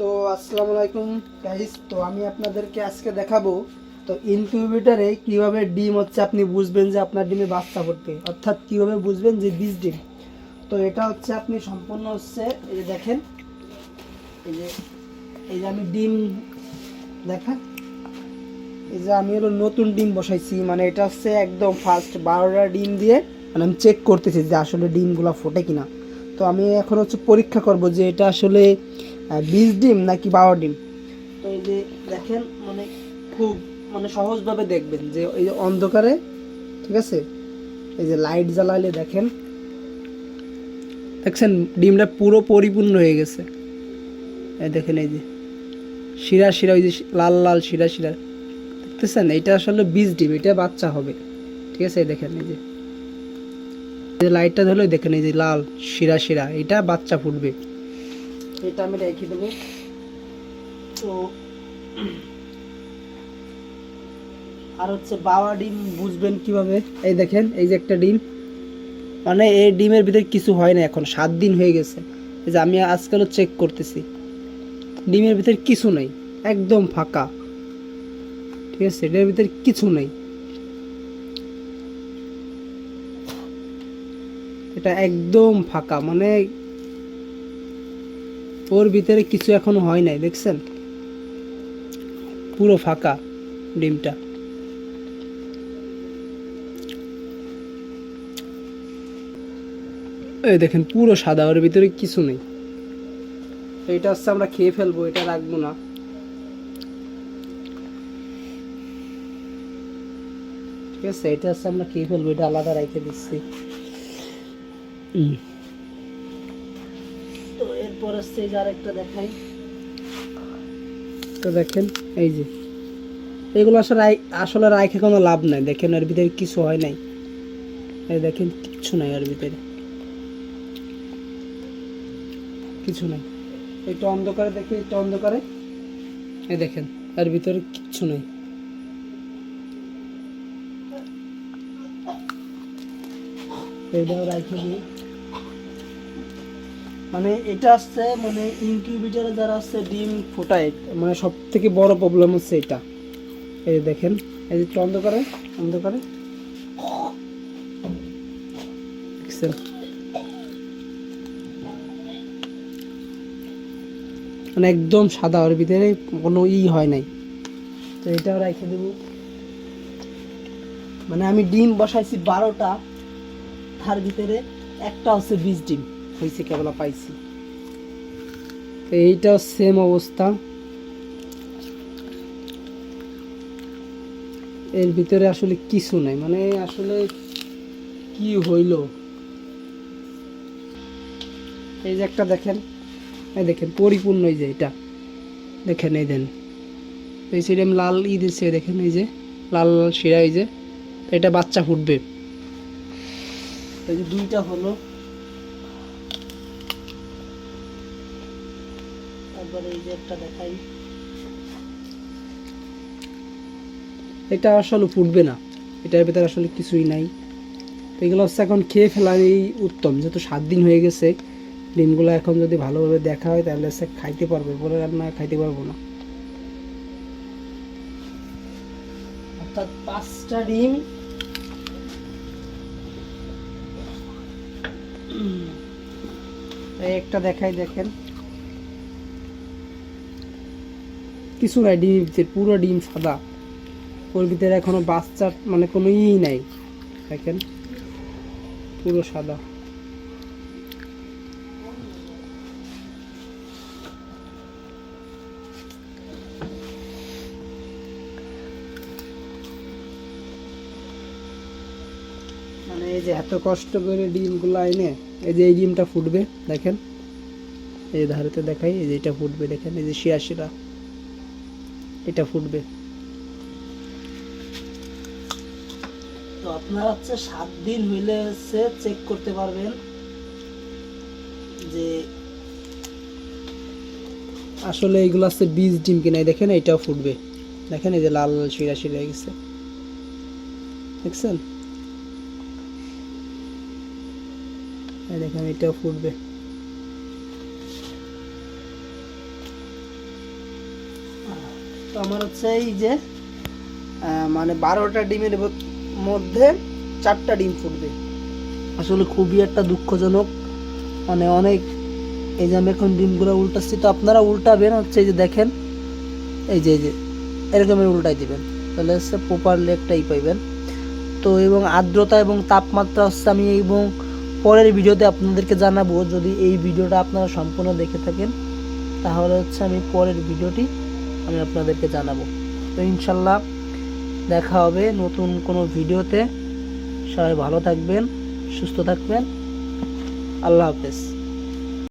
তো আসসালামু আলাইকুম গাইস। তো আমি আপনাদেরকে আজকে দেখাবো তো ইনকিউবেটরে কিভাবে ডিম হচ্ছে আপনি বুঝবেন যে আপনার ডিমে বাচ্চা ফুটবে, অর্থাৎ কিভাবে বুঝবেন যে বীজ ডিম। তো এটা হচ্ছে আপনি সম্পূর্ণ হচ্ছে এই যে দেখেন, এই যে আমি ডিম দেখা, এই যে আমি হলো নতুন ডিম বসাইছি, মানে এটা হচ্ছে একদম ফার্স্ট 12টা ডিম দিয়ে মানে আমি চেক করতেছি যে আসলে ডিমগুলো ফোটে কিনা। তো আমি এখন হচ্ছে পরীক্ষা করব যে এটা আসলে বীজ ডিম নাকি বাবা ডিম। তো এই যে দেখেন, মানে খুব মানে সহজভাবে দেখবেন যে এই যে অন্ধকারে, ঠিক আছে, এই যে লাইট জ্বালালে দেখেন, দেখছেন ডিমটা পুরো পরিপূর্ণ হয়ে গেছে। এই দেখেন, এই যে শিরা শিরা, ওই যে লাল লাল শিরা শিরা দেখতেছেন, এটা আসলে বীজ ডিম, এটা বাচ্চা হবে। ঠিক আছে, এই দেখেন, এই যে লাইটটা ধরলে দেখেন, এই যে লাল শিরা শিরা, এটা বাচ্চা ফুটবে। এটা আমি রেখে দেবো। তো আর হচ্ছে বাবা ডিম বুঝবেন কিভাবে, এই দেখেন, এই যে একটা ডিম, মানে এই ডিমের ভিতরে কিছু হয় না, এখন 7 দিন হয়ে গেছে। এই যে আমি আজকালও চেক করতেছি, ডিমের ভিতরে কিছু নেই, একদম ফাঁকা। ঠিক আছে, এটার ভিতরে কিছু নেই, এটা একদম ফাঁকা, মানে ওর ভিতরে কিছু এখনো হয় নাই, দেখছেন পুরো ফাঁকা ডিমটা। এই দেখেন পুরো সাদা, ওর ভিতরে কিছু নেই। এটা হচ্ছে আমরা খেয়ে ফেলবো, এটা রাখবো না। ঠিক আছে, এটা হচ্ছে আমরা খেয়ে ফেলবো, এটা আলাদা রেখে দিচ্ছি। তো এরপর হচ্ছে এই যে আরেকটা দেখাই। তো দেখেন, এই যে এগুলো আসলে রাখে কোনো লাভ নাই, দেখেন এর ভিতরে কিছু হয় নাই। এই দেখেন কিচ্ছু নাই এর ভিতরে, কিছু নাই। এটা অন্ধকারে দেখি, এটা অন্ধকারে, এই দেখেন এর ভিতরে কিচ্ছু নেই। এইটাও রাখে দিই। মানে এটা আসছে, মানে ইনকিউবেটরে যারা আসছে ডিম ফোটায়, মানে সব থেকে বড় প্রবলেম হচ্ছে এটা। এই দেখেন, এই যে অন্ধকারে, অন্ধকারে দেখছেন, মানে একদম সাদা, ওর ভিতরে কোনো হয় নাই। তো এটাও রেখে দেবো। মানে আমি ডিম বসাইছি 12টা, তার ভিতরে একটা হচ্ছে বীজ ডিম হয়েছে, কেবল পাইছি। তো এইটাও সেম অবস্থা, এর ভিতরে আসলে কিছু নাই, মানে আসলে কি হইল। এই যে একটা দেখেন, এই দেখেন পরিপূর্ণ, এই যে এটা দেখেন, এই দেন এই সাইডে লাল দিচ্ছে, দেখেন এই যে লাল লাল শিরা, এই যে এটা বাচ্চা ফুটবে। এই যে দুইটা হলো, তারপরে এই যে একটা দেখাই, এটা আসলে ফুটবে না, এটার ভিতরে আসলে কিছুই নাই। তো এগুলো হচ্ছে এখন খেয়ে ফেলাই উত্তম, যেহেতু 7 দিন হয়ে গেছে। ডিমগুলো এখন যদি ভালোভাবে দেখা হয় তাহলে হচ্ছে খাইতে পারবে, পরে রান্না খাইতে পারবো না। অর্থাৎ 5টা ডিম, একটা দেখাই, দেখেন কিছু নাই ডিমের ভিতরে, পুরো ডিম সাদা, ওর ভিতরে এখনো বাচ্চার মানে কোনো নাই, দেখেন পুরো সাদা। মানে এই যে এত কষ্ট করে ডিমগুলো এনে, এই যে এই ডিমটা ফুটবে, দেখেন এই ধারেতে দেখাই, এই যে এটা ফুটবে, দেখেন এই যে শিরা শিরা, এটা ফুটবে। তো আপনারা হচ্ছে 7 দিন হইলে হচ্ছে চেক করতে পারবেন যে আসলে এইগুলো আছে বীজ ডিম কিনা। দেখেন এটাও ফুটবে, দেখেন এই যে লাল লাল শিরা শিরা হয়ে গেছে, দেখছেন, এই দেখেন এটাও ফুটবে। তো আমার হচ্ছে এই যে মানে 12টা ডিমের মধ্যে 4টা ডিম ফুটবে। আসলে খুবই একটা দুঃখজনক, মানে অনেক। এই যে আমি এখন ডিমগুলো উল্টাচ্ছি, তো আপনারা উল্টাবেন হচ্ছে এই যে দেখেন, এই যে এরকমের উল্টাই দিবেন, তাহলে হচ্ছে প্রপারলি একটাই পাইবেন। তো এবং আর্দ্রতা এবং তাপমাত্রা হচ্ছে আমি এবং পরের ভিডিওতে আপনাদেরকে জানাবো। যদি এই ভিডিওটা আপনারা সম্পূর্ণ দেখে থাকেন তাহলে হচ্ছে আমি পরের ভিডিওটি আমি আপনাদেরকে জানাবো। তো ইনশাল্লাহ দেখা হবে নতুন কোনো ভিডিওতে। সবাই ভালো থাকবেন, সুস্থ থাকবেন। আল্লাহ হাফেজ।